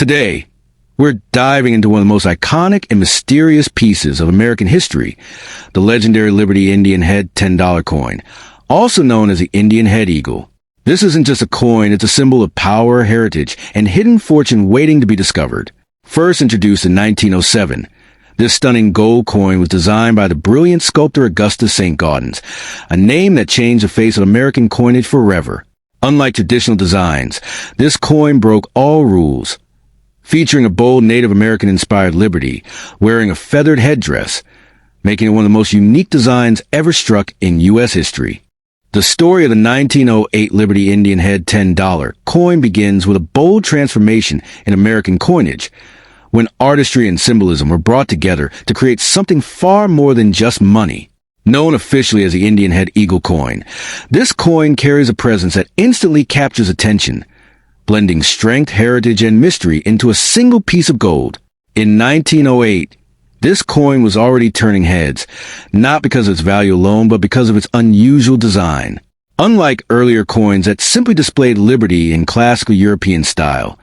Today, we're diving into one of the most iconic and mysterious pieces of American history, the legendary Liberty Indian Head $10 coin, also known as the Indian Head Eagle. This isn't just a coin, it's a symbol of power, heritage, and hidden fortune waiting to be discovered. First introduced in 1907, this stunning gold coin was designed by the brilliant sculptor Augustus Saint-Gaudens, a name that changed the face of American coinage forever. Unlike traditional designs, this coin broke all rules, featuring a bold Native American-inspired Liberty wearing a feathered headdress, making it one of the most unique designs ever struck in U.S. history. The story of the 1908 Liberty Indian Head $10 coin begins with a bold transformation in American coinage, when artistry and symbolism were brought together to create something far more than just money. Known officially as the Indian Head Eagle coin, this coin carries a presence that instantly captures attention, blending strength, heritage, and mystery into a single piece of gold. In 1908, this coin was already turning heads, not because of its value alone, but because of its unusual design. Unlike earlier coins that simply displayed Liberty in classical European style,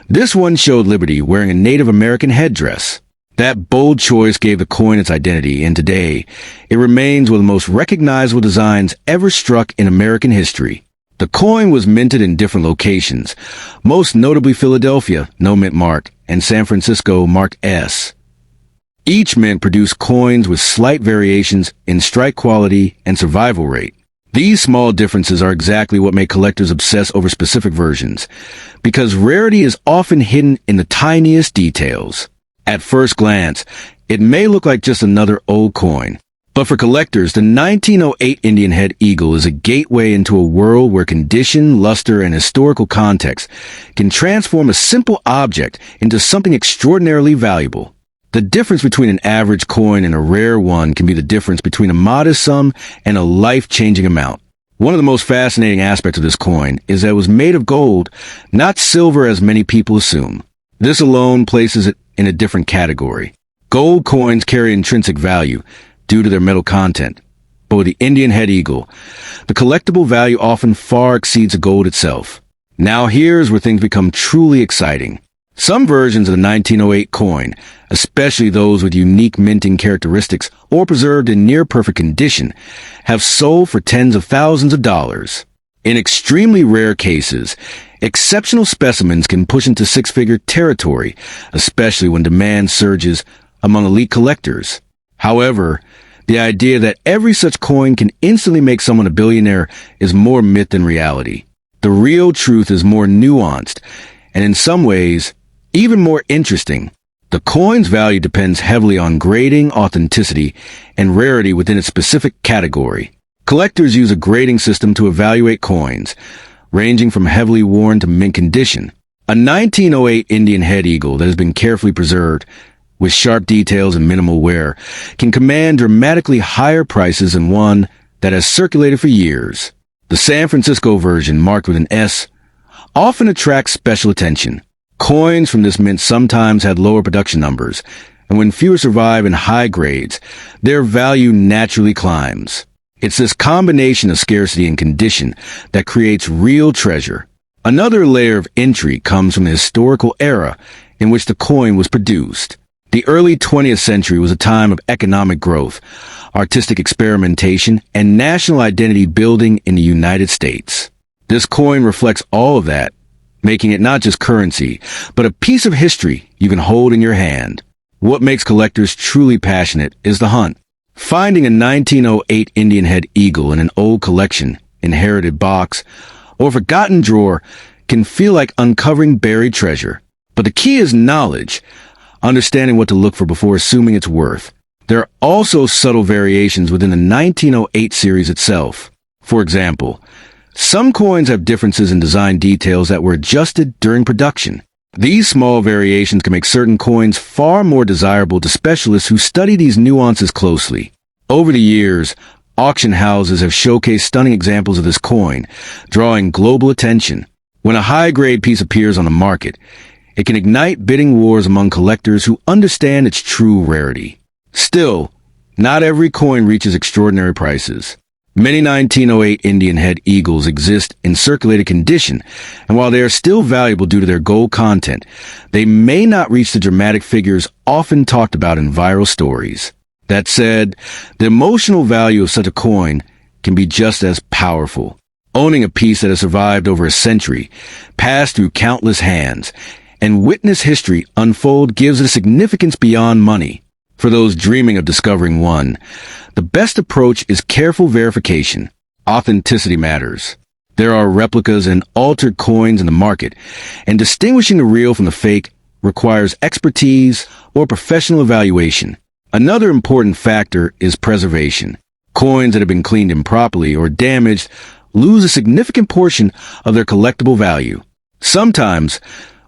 this one showed Liberty wearing a Native American headdress. That bold choice gave the coin its identity, and today, it remains one of the most recognizable designs ever struck in American history. The coin was minted in different locations, most notably Philadelphia, no mint mark, and San Francisco, marked S. Each mint produced coins with slight variations in strike quality and survival rate. These small differences are exactly what make collectors obsess over specific versions, because rarity is often hidden in the tiniest details. At first glance, it may look like just another old coin. But for collectors, the 1908 Indian Head Eagle is a gateway into a world where condition, luster, and historical context can transform a simple object into something extraordinarily valuable. The difference between an average coin and a rare one can be the difference between a modest sum and a life-changing amount. One of the most fascinating aspects of this coin is that it was made of gold, not silver as many people assume. This alone places it in a different category. Gold coins carry intrinsic value due to their metal content, but with the Indian Head Eagle, the collectible value often far exceeds the gold itself. Now here's where things become truly exciting. Some versions of the 1908 coin, especially those with unique minting characteristics or preserved in near-perfect condition, have sold for tens of thousands of dollars. In extremely rare cases, exceptional specimens can push into six-figure territory, especially when demand surges among elite collectors. However, the idea that every such coin can instantly make someone a billionaire is more myth than reality. The real truth is more nuanced, and in some ways, even more interesting. The coin's value depends heavily on grading, authenticity, and rarity within its specific category. Collectors use a grading system to evaluate coins, ranging from heavily worn to mint condition. A 1908 Indian Head Eagle that has been carefully preserved, with sharp details and minimal wear, can command dramatically higher prices than one that has circulated for years. The San Francisco version, marked with an S, often attracts special attention. Coins from this mint sometimes had lower production numbers, and when fewer survive in high grades, their value naturally climbs. It's this combination of scarcity and condition that creates real treasure. Another layer of intrigue comes from the historical era in which the coin was produced. The early 20th century was a time of economic growth, artistic experimentation, and national identity building in the United States. This coin reflects all of that, making it not just currency, but a piece of history you can hold in your hand. What makes collectors truly passionate is the hunt. Finding a 1908 Indian Head Eagle in an old collection, inherited box, or forgotten drawer can feel like uncovering buried treasure. But the key is knowledge, understanding what to look for before assuming its worth. There are also subtle variations within the 1908 series itself. For example, some coins have differences in design details that were adjusted during production. These small variations can make certain coins far more desirable to specialists who study these nuances closely. Over the years, auction houses have showcased stunning examples of this coin, drawing global attention. When a high-grade piece appears on the market, it can ignite bidding wars among collectors who understand its true rarity. Still, not every coin reaches extraordinary prices. Many 1908 Indian head eagles exist in circulated condition, and while they are still valuable due to their gold content, they may not reach the dramatic figures often talked about in viral stories. That said, the emotional value of such a coin can be just as powerful. Owning a piece that has survived over a century, passed through countless hands, and witnessed history unfold gives it a significance beyond money. For those dreaming of discovering one, the best approach is careful verification. Authenticity matters. There are replicas and altered coins in the market, and distinguishing the real from the fake requires expertise or professional evaluation. Another important factor is preservation. Coins that have been cleaned improperly or damaged lose a significant portion of their collectible value. Sometimes,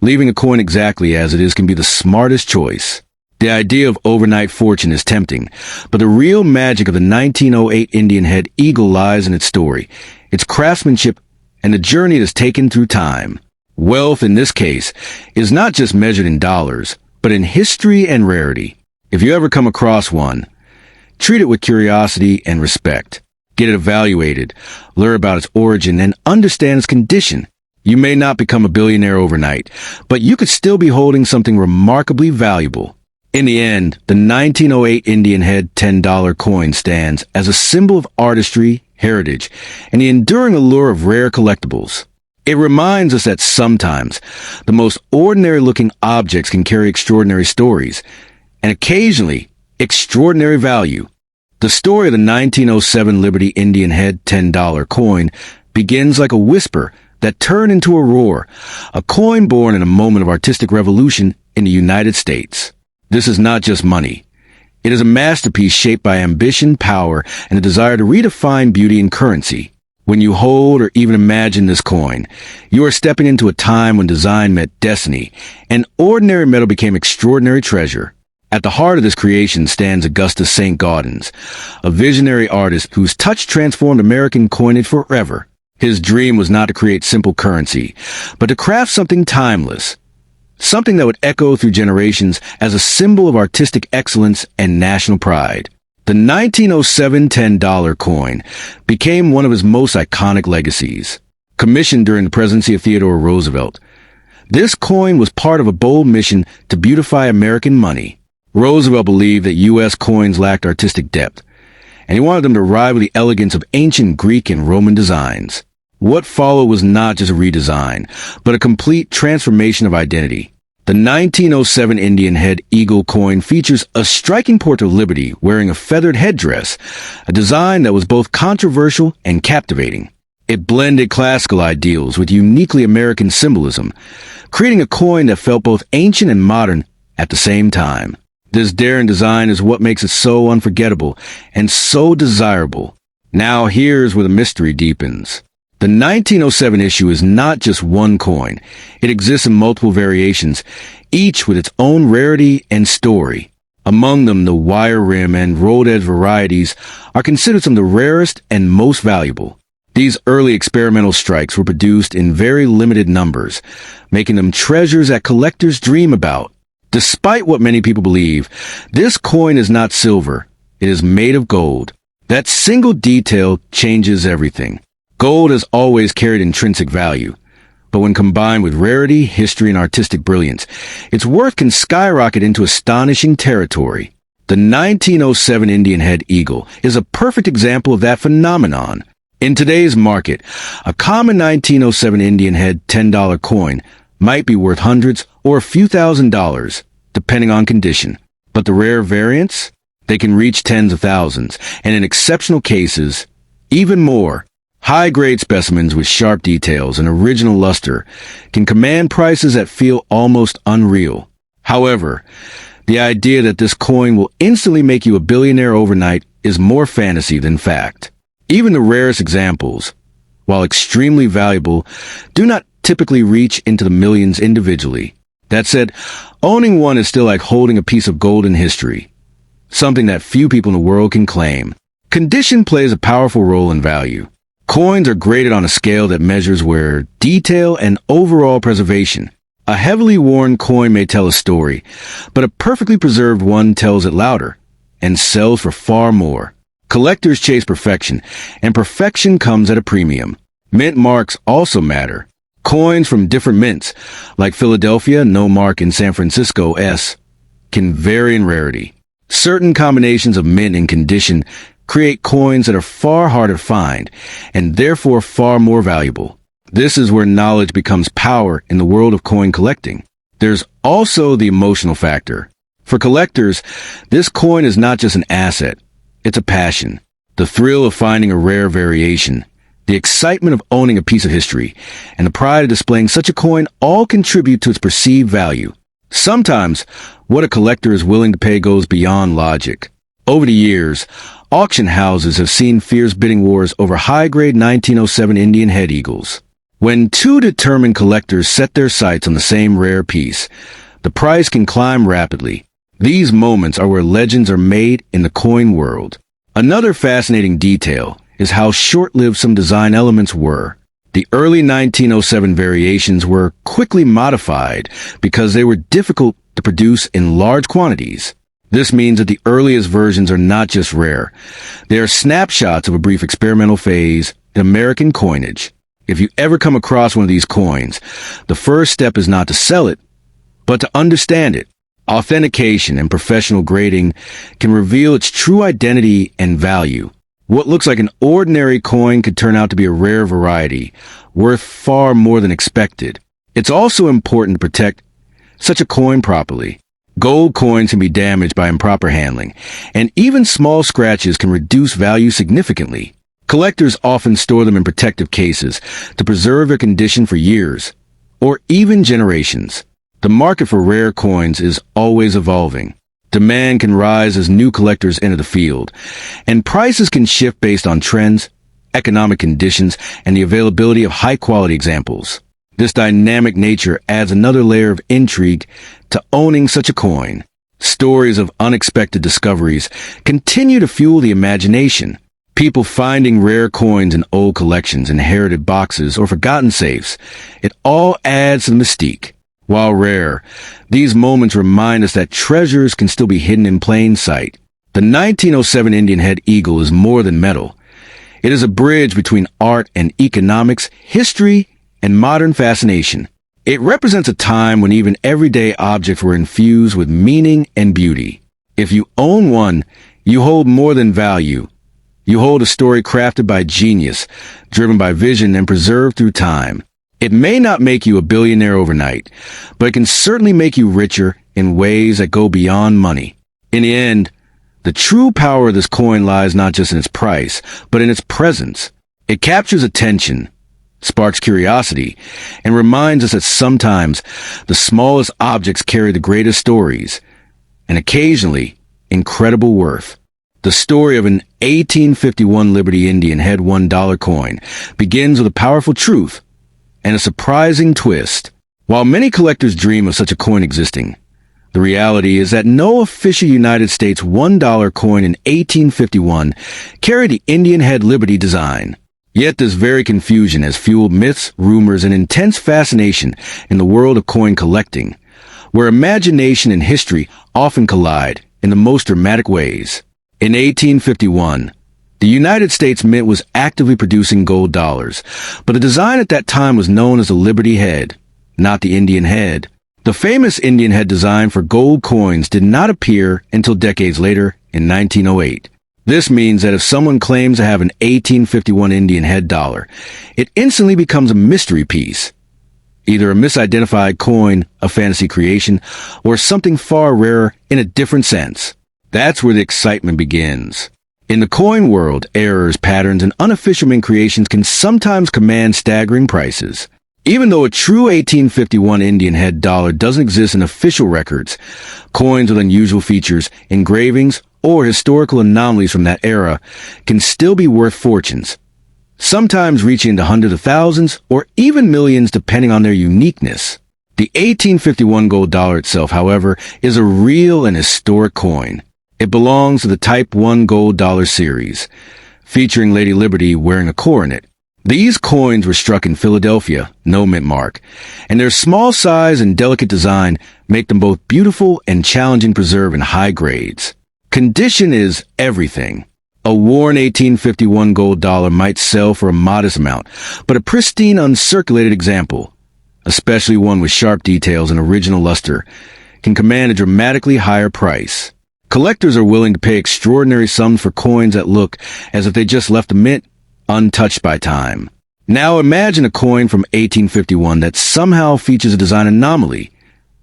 leaving a coin exactly as it is can be the smartest choice. The idea of overnight fortune is tempting, but the real magic of the 1908 Indian head eagle lies in its story, its craftsmanship, and the journey it has taken through time. Wealth, in this case, is not just measured in dollars, but in history and rarity. If you ever come across one, treat it with curiosity and respect. Get it evaluated, learn about its origin, and understand its condition. You may not become a billionaire overnight, but you could still be holding something remarkably valuable. In the end, the 1908 Indian head $10 coin stands as a symbol of artistry, heritage, and the enduring allure of rare collectibles. It reminds us that sometimes the most ordinary-looking objects can carry extraordinary stories, and occasionally extraordinary value. The story of the 1907 Liberty Indian head $10 coin begins like a whisper that turned into a roar, a coin born in a moment of artistic revolution in the United States. This is not just money. It is a masterpiece shaped by ambition, power, and a desire to redefine beauty and currency. When you hold or even imagine this coin, you are stepping into a time when design met destiny, and ordinary metal became extraordinary treasure. At the heart of this creation stands Augustus Saint-Gaudens, a visionary artist whose touch transformed American coinage forever. His dream was not to create simple currency, but to craft something timeless, something that would echo through generations as a symbol of artistic excellence and national pride. The 1907 $10 coin became one of his most iconic legacies. Commissioned during the presidency of Theodore Roosevelt, this coin was part of a bold mission to beautify American money. Roosevelt believed that U.S. coins lacked artistic depth, and he wanted them to rival the elegance of ancient Greek and Roman designs. What followed was not just a redesign, but a complete transformation of identity. The 1907 Indian head eagle coin features a striking portrait of Liberty wearing a feathered headdress, a design that was both controversial and captivating. It blended classical ideals with uniquely American symbolism, creating a coin that felt both ancient and modern at the same time. This daring design is what makes it so unforgettable and so desirable. Now here's where the mystery deepens. The 1907 issue is not just one coin. It exists in multiple variations, each with its own rarity and story. Among them, the wire rim and rolled edge varieties are considered some of the rarest and most valuable. These early experimental strikes were produced in very limited numbers, making them treasures that collectors dream about. Despite what many people believe, this coin is not silver. It is made of gold. That single detail changes everything. Gold has always carried intrinsic value, but when combined with rarity, history, and artistic brilliance, its worth can skyrocket into astonishing territory. The 1907 Indian head eagle is a perfect example of that phenomenon. In today's market, a common 1907 Indian head $10 coin might be worth hundreds or a few $1,000s, depending on condition. But the rare variants? They can reach tens of thousands, and in exceptional cases, even more. High-grade specimens with sharp details and original luster can command prices that feel almost unreal. However, the idea that this coin will instantly make you a billionaire overnight is more fantasy than fact. Even the rarest examples, while extremely valuable, do not typically reach into the millions individually. That said, owning one is still like holding a piece of golden history, something that few people in the world can claim. Condition plays a powerful role in value. Coins are graded on a scale that measures wear, detail, and overall preservation. A heavily worn coin may tell a story, but a perfectly preserved one tells it louder and sells for far more. Collectors chase perfection, and perfection comes at a premium. Mint marks also matter. Coins from different mints, like Philadelphia, no mark in San Francisco, S, can vary in rarity. Certain combinations of mint and condition create coins that are far harder to find, and therefore far more valuable. This is where knowledge becomes power in the world of coin collecting. There's also the emotional factor. For collectors, this coin is not just an asset, it's a passion. The thrill of finding a rare variation, the excitement of owning a piece of history, and the pride of displaying such a coin all contribute to its perceived value. Sometimes, what a collector is willing to pay goes beyond logic. Over the years, auction houses have seen fierce bidding wars over high-grade 1907 Indian head eagles. When two determined collectors set their sights on the same rare piece, the price can climb rapidly. These moments are where legends are made in the coin world. Another fascinating detail is how short-lived some design elements were. The early 1907 variations were quickly modified because they were difficult to produce in large quantities. This means that the earliest versions are not just rare. They are snapshots of a brief experimental phase in American coinage. If you ever come across one of these coins, the first step is not to sell it, but to understand it. Authentication and professional grading can reveal its true identity and value. What looks like an ordinary coin could turn out to be a rare variety, worth far more than expected. It's also important to protect such a coin properly. Gold coins can be damaged by improper handling, and even small scratches can reduce value significantly. Collectors often store them in protective cases to preserve their condition for years, or even generations. The market for rare coins is always evolving. Demand can rise as new collectors enter the field, and prices can shift based on trends, economic conditions, and the availability of high-quality examples. This dynamic nature adds another layer of intrigue to owning such a coin. Stories of unexpected discoveries continue to fuel the imagination. People finding rare coins in old collections, inherited boxes, or forgotten safes. It all adds to the mystique. While rare, these moments remind us that treasures can still be hidden in plain sight. The 1907 Indian head eagle is more than metal. It is a bridge between art and economics, history, and modern fascination. It represents a time when even everyday objects were infused with meaning and beauty. If you own one, you hold more than value. You hold a story crafted by genius, driven by vision, and preserved through time. It may not make you a billionaire overnight, but it can certainly make you richer in ways that go beyond money. In the end, the true power of this coin lies not just in its price, but in its presence. It captures attention, sparks curiosity, and reminds us that sometimes the smallest objects carry the greatest stories, and occasionally incredible worth. The story of an 1851 Liberty Indian head $1 coin begins with a powerful truth and a surprising twist. While many collectors dream of such a coin existing, the reality is that no official United States $1 coin in 1851 carried the Indian head Liberty design. Yet this very confusion has fueled myths, rumors, and intense fascination in the world of coin collecting, where imagination and history often collide in the most dramatic ways. In 1851, the United States Mint was actively producing gold dollars, but the design at that time was known as the Liberty head, not the Indian head. The famous Indian head design for gold coins did not appear until decades later in 1908. This means that if someone claims to have an 1851 Indian head dollar, it instantly becomes a mystery piece. Either a misidentified coin, a fantasy creation, or something far rarer in a different sense. That's where the excitement begins. In the coin world, errors, patterns, and unofficial mint creations can sometimes command staggering prices. Even though a true 1851 Indian head dollar doesn't exist in official records, coins with unusual features, engravings, or historical anomalies from that era can still be worth fortunes, sometimes reaching into hundreds of thousands or even millions depending on their uniqueness. The 1851 gold dollar itself, however, is a real and historic coin. It belongs to the Type 1 gold dollar series, featuring Lady Liberty wearing a coronet. These coins were struck in Philadelphia, no mint mark, and their small size and delicate design make them both beautiful and challenging to preserve in high grades. Condition is everything. A worn 1851 gold dollar might sell for a modest amount, but a pristine uncirculated example, especially one with sharp details and original luster, can command a dramatically higher price. Collectors are willing to pay extraordinary sums for coins that look as if they just left the mint untouched by time. Now imagine a coin from 1851 that somehow features a design anomaly,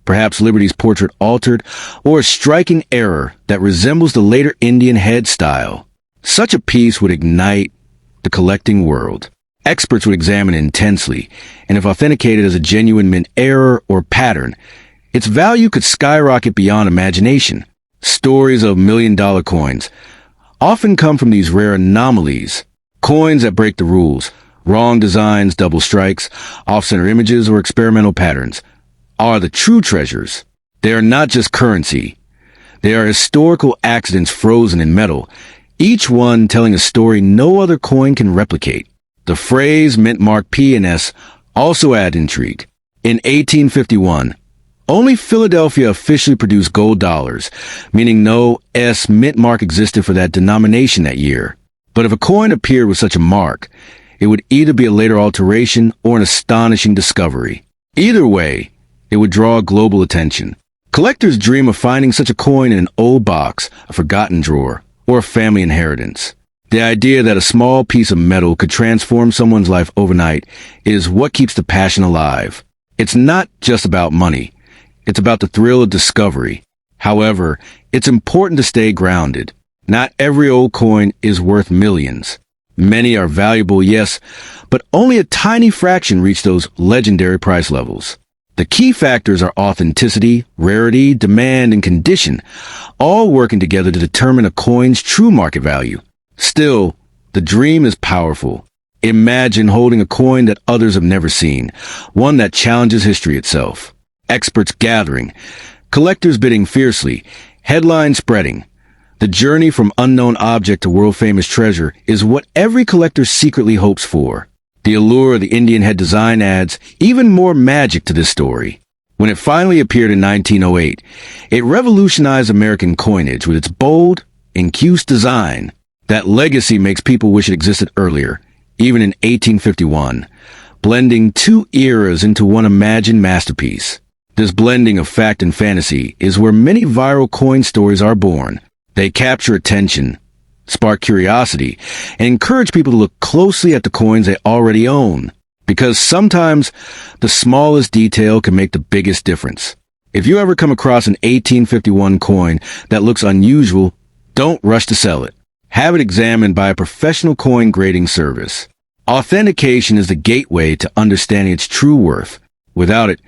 perhaps Liberty's portrait altered, or a striking error that resembles the later Indian head style. Such a piece would ignite the collecting world. Experts would examine it intensely, and if authenticated as a genuine mint error or pattern, its value could skyrocket beyond imagination. Stories of million-dollar coins often come from these rare anomalies, coins that break the rules, wrong designs, double strikes, off-center images, or experimental patterns, are the true treasures. They are not just currency. They are historical accidents frozen in metal, each one telling a story no other coin can replicate. The phrase mint mark P and S also add intrigue. In 1851, only Philadelphia officially produced gold dollars, meaning no S mint mark existed for that denomination that year. But if a coin appeared with such a mark, it would either be a later alteration or an astonishing discovery. Either way, it would draw global attention. Collectors dream of finding such a coin in an old box, a forgotten drawer, or a family inheritance. The idea that a small piece of metal could transform someone's life overnight is what keeps the passion alive. It's not just about money. It's about the thrill of discovery. However, it's important to stay grounded. Not every old coin is worth millions. Many are valuable, yes, but only a tiny fraction reach those legendary price levels. The key factors are authenticity, rarity, demand, and condition, all working together to determine a coin's true market value. Still, the dream is powerful. Imagine holding a coin that others have never seen, one that challenges history itself. Experts gathering, collectors bidding fiercely, headlines spreading. The journey from unknown object to world-famous treasure is what every collector secretly hopes for. The allure of the Indian head design adds even more magic to this story. When it finally appeared in 1908, it revolutionized American coinage with its bold, incuse design. That legacy makes people wish it existed earlier, even in 1851, blending two eras into one imagined masterpiece. This blending of fact and fantasy is where many viral coin stories are born. They capture attention, spark curiosity, and encourage people to look closely at the coins they already own. Because sometimes the smallest detail can make the biggest difference. If you ever come across an 1851 coin that looks unusual, don't rush to sell it. Have it examined by a professional coin grading service. Authentication is the gateway to understanding its true worth. Without it,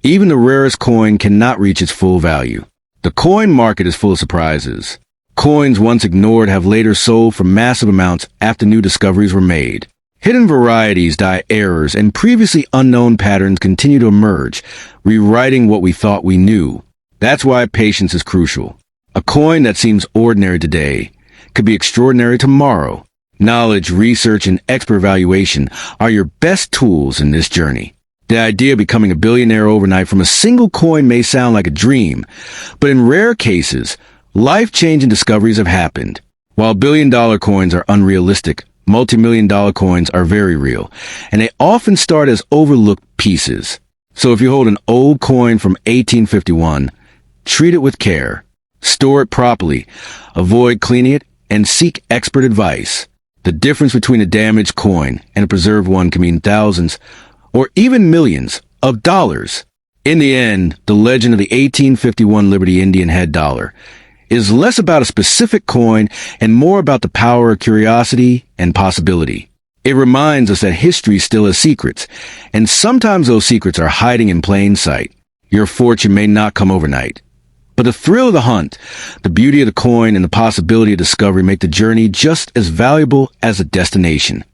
even the rarest coin cannot reach its full value. The coin market is full of surprises. Coins once ignored have later sold for massive amounts after new discoveries were made. Hidden varieties die errors, and previously unknown patterns continue to emerge, rewriting what we thought we knew. That's why patience is crucial. A coin that seems ordinary today could be extraordinary tomorrow. Knowledge, research, and expert evaluation are your best tools in this journey. The idea of becoming a billionaire overnight from a single coin may sound like a dream, but in rare cases, life-changing discoveries have happened. While billion-dollar coins are unrealistic, multi-million-dollar coins are very real, and they often start as overlooked pieces. So if you hold an old coin from 1851, treat it with care. Store it properly, avoid cleaning it, and seek expert advice. The difference between a damaged coin and a preserved one can mean thousands, or even millions, of dollars. In the end, the legend of the 1851 Liberty Indian head dollar is less about a specific coin and more about the power of curiosity and possibility. It reminds us that history still has secrets, and sometimes those secrets are hiding in plain sight. Your fortune may not come overnight, but the thrill of the hunt, the beauty of the coin, and the possibility of discovery make the journey just as valuable as the destination.